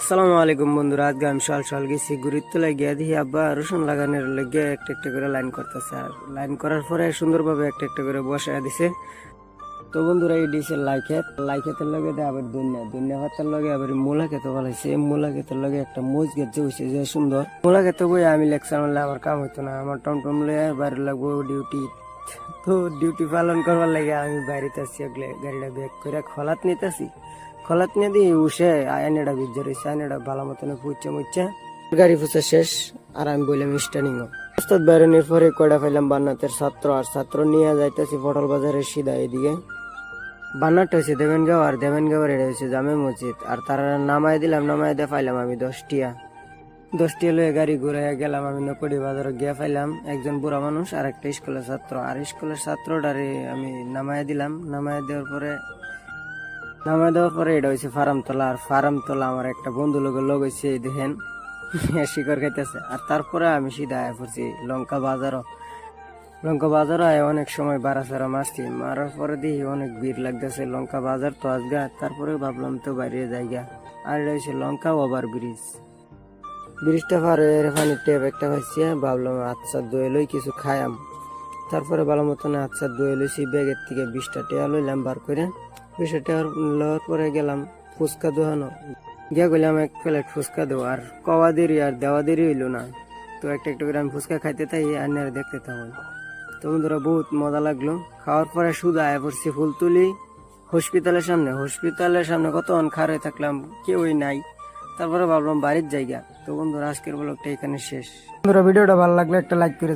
আসসালামু আলাইকুম বন্ধুরা, আজকে আমি সকাল সকাল গেছি গুরুত্ব লাগিয়ে দিয়ে আব্বা রসুন লাগানোর লেগে একটা একটা করে লাইন করতেছে। আর লাইন করার পরে সুন্দরভাবে একটা একটা করে বসায় দিছে। তো বন্ধুরা, এই দিছে লাইক্ষেতের লগে দেয় আবার দুনিয়া ভাতার লগে আবার মূলা খেতে বলাইছে। মূলা খেতের লগে একটা মোজ গেছে হয়েছে যে সুন্দর। মূলা খেতে বই আমি লেকচার মারলে আমার কাম হইতো না, আমার টমটম লয়ে বাইরে লাগবো ডিউটি। তো ডিউটি পালন করবার লাগে আমি বাইরেতে আসছি, গাড়িটা ব্যাক করে খলাত নিতেছি। খলাত নিয়ে দিয়ে উঠে আয়নাটা ভিজে রয়েছে, আয়নাটা ভালো মতন পুচ্ছে মুচ্ছে গাড়ি ফুচা শেষ। আর আমি বললাম স্টার্নিং ওস্তাদ বেরোনোর পরে কয়টা পাইলাম বান্নাতের ছাত্র। আর ছাত্র নিয়ে যাইতেছি পটল বাজারের সিধা এদিকে। বান্নারটা হয়েছে দেবেনগাঁও, আর দেবেনগাঁওয়ের এটা হচ্ছে জামে মসজিদ। আর তারা নামায় দিলাম, নামায় দিয়ে পাইলাম আমি 10টিয়া লয়ে গাড়ি ঘুরাইয়া গেলাম আমি নকড়ি বাজারে গিয়া পাইলাম একজন বুড়া মানুষ আর একটা স্কুলের ছাত্র। আর স্কুলের ছাত্রটারে আমি নামায় দিলাম। নামায় দেওয়ার পরে এটা হয়েছে ফার্মতলা। আর ফার্মতলা আমার একটা বন্ধু লোক হয়েছে, দেখেন শিকড় খাইতেছে। আর তারপরে আমি সিধা আয়া পড়ছি লঙ্কা বাজারও আয় অনেক সময় বাড়াছাড়া মারছি। মারার পরে দেখি অনেক ভিড় লাগতেছে লঙ্কা বাজার তো আজগা। তারপরে ভাবলাম তো বাইরে জায়গা। আর এটা হচ্ছে লঙ্কা ওভার ব্রিজটা পারে পানির ট্যাপ একটা পাইছি। ভাবলাম আচ্ছা দই লই কিছু খায়াম। তারপরে ভালো মতন আচ্ছা দই লইছি, ব্যাগের থেকে 20টা টাকা লইলাম বার করে। 20টা টাকা লওয়ার পরে গেলাম ফুচকা দোকানো গিয়া গেলাম এক প্লেট ফুচকা দেবো। আর কওয়া দেরি আর দেওয়া দেরি হইলো না। তো একটা একটা করে আমি ফুচকা খাইতে তাই আর দেখতে থাকুন। তো বন্ধুরা, বহুত মজা লাগলো। খাওয়ার পরে শুধু আয়া পড়ছি ফুলতুলি হসপিটালের সামনে কতক্ষণ খাড়ে থাকলাম, কেউই নাই। তারপরে ভাবলাম বাড়ির জায়গা। তো বন্ধুরা, আজকের ব্লগটা এখানে শেষ। বন্ধুরা, ভিডিওটা ভালো লাগলে একটা লাইক করে